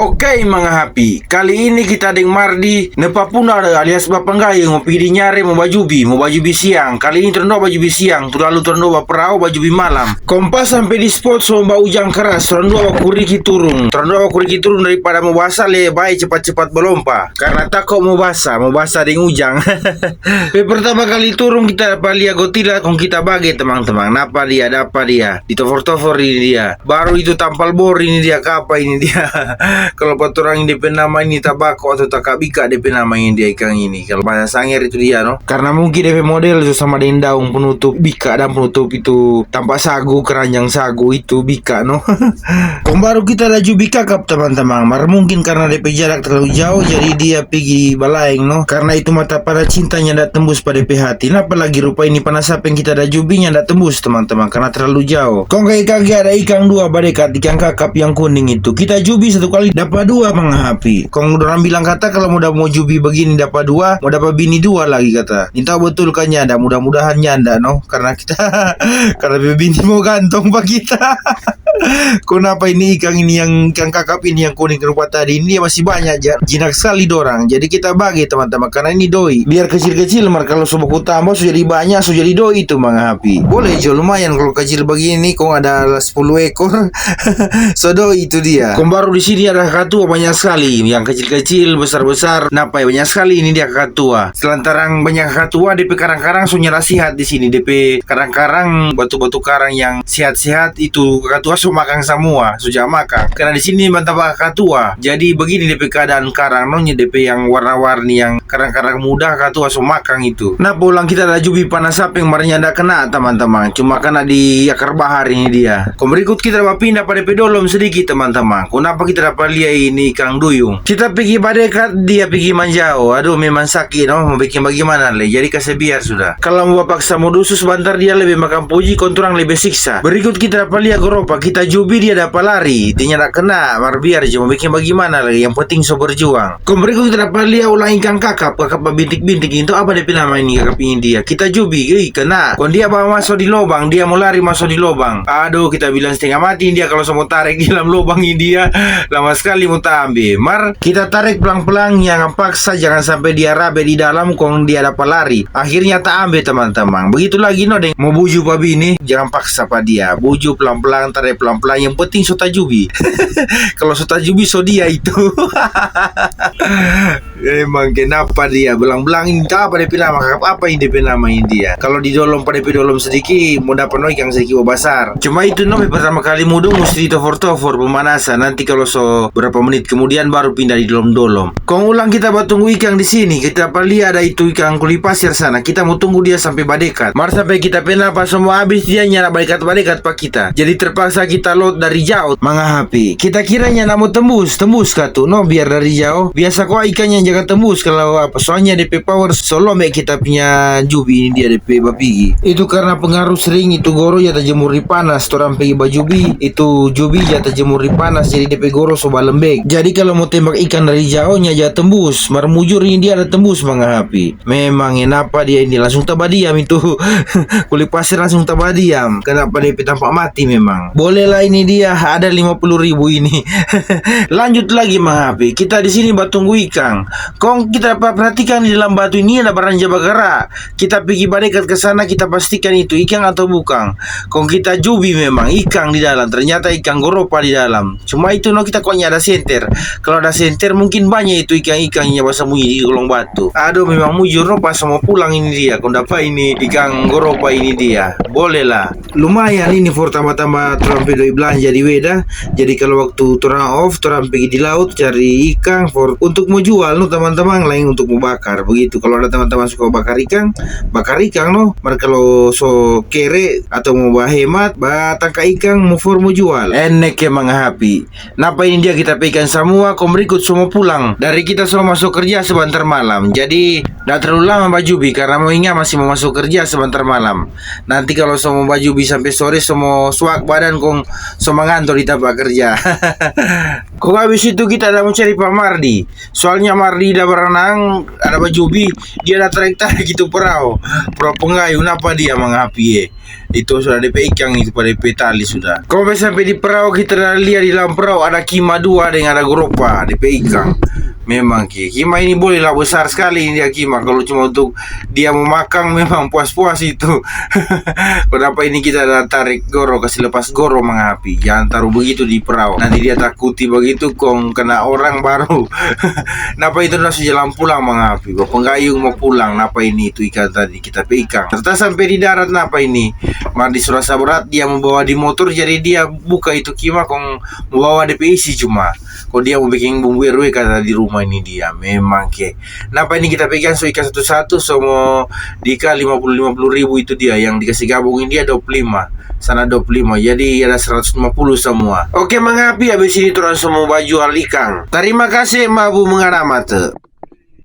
Oke mga happy, kali ini kita deng Mardi nepapuna alias Bapanggay ngopi di nyare mau baju bi siang. Kali ini terno baju bi siang, tu lalu terno perahu baju bi malam. Kompas sampai di spot so mbak ujang keras, terno kuriki turun daripada mau basah le baik cepat-cepat belompa. Karena takut mau basah deng ujang. Pertama kali turun kita dapat lihat gotila kong kita bagi teman-teman. Napa dia, dapat dia, di tofor-tofor ini dia. Baru itu tampal bor ini dia, kapa ini dia. Kalau orang yang DP nama ini tabako atau takabika DP nama ini dia ikan ini. Kalau bahasa Sangir itu dia no. Karena mungkin DP model itu sama dengan daun penutup bika dan penutup itu tampak sagu, keranjang sagu itu bika no. Kong baru kita laju bika kap teman-teman. Mar mungkin karena DP jarak terlalu jauh jadi dia pergi balaeng no. Karena itu mata pada cintanya ndak tembus pada DP hati. Nah, apalagi rupa ini panas apa yang kita ada jubinya ndak tembus teman-teman karena terlalu jauh. Kong kayak ada ikan dua badekat ikan kakap yang kuning itu. Kita jubi satu kali dapat dua mga happy. Kong orang bilang kata kalau mau jubi begini dapat dua, mau dapat bini dua lagi kata. Ini tahu betul kan nyanda, mudah-mudahan nyanda no. Karena kita karena bini mau gantong pak kita. Kenapa ini ikan kakap ini yang kuning rupa tadi ini masih banyak jinak sekali dorang. Jadi kita bagi teman-teman karena ini doi. Biar kecil-kecil mar kalau sobaku tambah sudah jadi banyak sudah jadi doi itu mga happy. Boleh jual lumayan kalau kecil begini kong ada 10 ekor. So doi itu dia. Kong baru di sini ada kakak tua banyak sekali, yang kecil-kecil, besar-besar. Napa ya banyak sekali ini dia kakak tua. Selantaran banyak kakak tua DP karang-karang so nasihat di sini. DP karang-karang batu-batu karang yang sehat-sehat itu kakak tua so makan semua, sudah makan. Karena di sini mantap kakak tua. Jadi begini DP keadaan karang nonya DP yang warna-warni yang karang-karang muda kakak tua so makan itu. Nah pulang kita ada jubi panas apa yang marnya ndak kena teman-teman. Cuma kena di akar bahar ini dia. Kau berikut kita dapat pindah pada DP dolom sedikit teman-teman. Kenapa kita dapat lihat ini ikan duyung? Kita pergi badekat, dia pergi manjau. Aduh memang sakit no. Mau bikin bagaimana le? Jadi kasih biar sudah. Kalau mau paksa modusus sebentar dia lebih makan puji, konturang lebih siksa. Berikut kita dapat lihat goropa. Kita jubi dia dapat lari. Dia tak kena. Mar biar aja mau bikin bagaimana lagi. Yang penting so berjuang. Kau berikut kita dapat lihat ulang ikan kakap bintik-bintik itu apa dia nama ini kakap ini dia. Kita jubi, kena. Kalau dia bawa masuk di lubang, dia mau lari masuk di lubang. Aduh kita bilang setengah mati dia kalau mau tarik di dalam lubang ini dia. Lama sekali mau ambil. Mar kita tarik pelan-pelan yang paksa jangan sampai dia rabe di dalam kong dia dapat lari. Akhirnya tak ambil teman-teman. Begitu lagi no deng. Mau buju pa bini jangan paksa pa dia. Buju pelan-pelan, tarik pelan-pelan. Yang penting so tajubi. Kalau so tajubi so dia itu. Emang kenapa dia belang-belang ini apa dia pilih apa ini dia nama ini dia. Kalau di dolom pada dolom sedikit mau dapat no ikan sedikit besar. Cuma itu no pertama kali mudung mesti tofor-tofor pemanasan. Nanti kalau so berapa menit kemudian baru pindah di dolom-dolom. Kong ulang kita buat tunggu ikan di sini. Kita lihat ada itu ikan kuli pasir sana. Kita mau tunggu dia sampai badekat. Mar sampai kita pernah pas semua habis dia nyala badekat pak kita. Jadi terpaksa kita load dari jauh. Manga happy. Kita kiranya nak mau tembus katu no biar dari jauh. Biasa kok ikannya jangan tembus kalau apa. Soalnya DP power solo kita punya jubi ini dia DP bapigi. Itu karena pengaruh sering itu goro jatuh jemur di panas. Orang pergi bajubi itu jubi jatuh jemur di panas jadi DP goro soba lembek. Jadi kalau mau tembak ikan dari jauhnya aja tembus. Marmujur ini dia ada tembus mga happy. Memang kenapa dia ini langsung tabadiam itu. Kulit pasir langsung tabadiam. Kenapa dia tampak mati memang. Bolehlah ini dia ada 50.000 ini. Lanjut lagi mga happy. Kita di sini batu tunggu ikan. Kong kita perhatikan di dalam batu ini ada barang jabagara. Kita pergi badekat ke sana kita pastikan itu ikan atau bukan. Kong kita jubi memang ikan di dalam. Ternyata ikan goropa di dalam. Cuma itu no kita koknya ada senter. Kalau ada senter mungkin banyak itu ikan-ikannya bersembunyi di kolong batu. Aduh memang mujur no pas mau pulang ini dia. Kau dapat ini ikan goropa ini dia. Boleh lah. Lumayan ini for tambah-tambah turang pedoi belanja di Weda. Jadi kalau waktu turang off turang pergi di laut cari ikan for untuk mau jual no teman-teman, lain untuk mau bakar begitu. Kalau ada teman-teman suka bakar ikan no. Mar kalau so kere atau mau hemat tangkap ikan mau for mau jual. Enek emang happy. Napa ini dia kita pegang semua. Kau berikut semua pulang. Dari kita semua masuk kerja sebentar malam. Jadi tidak terlalu lama bajubi karena mau ingat masih mau masuk kerja sebentar malam. Nanti kalau semua bajubi sampai sore semua suak badan kong semua ngantor di tempat kerja. Kok habis itu kita ada mencari Pak Mardi. Soalnya Mardi udah berenang, ada Bajubi, dia ada tarik-tarik gitu perahu pengayu. Kenapa dia mengapi itu sudah DP ikan itu pada DP tali sudah. Kau sampai di perahu kita lihat di dalam perahu ada kima dua dengan ada goropa DP ikan. Memang kima ini bolehlah besar sekali ini dia kima. Kalau cuma untuk dia mau makan memang puas-puas itu. Kenapa ini kita ada tarik goro, kasih lepas goro mengapi. Jangan taruh begitu di perahu. Nanti dia takuti begitu kong kena orang baru. Napa itu langsung jalan pulang mengapi. Penggayung mau pulang. Napa ini itu ikan tadi kita pe ikan. Ternyata sampai di darat napa ini. Mardi serasa berat dia membawa di motor jadi dia buka itu kima kong membawa DP isi cuma. Kok dia mau bikin bumbu RW kata di rumah ini dia memang Napa ini kita pegang so ikan satu-satu semua dika 50 ribu itu dia yang dikasih gabungin dia 25 sana 25 jadi ada 150 semua. Oke mengapi habis ini turun semua baju ikan. Terima kasih Mabu mengaramate.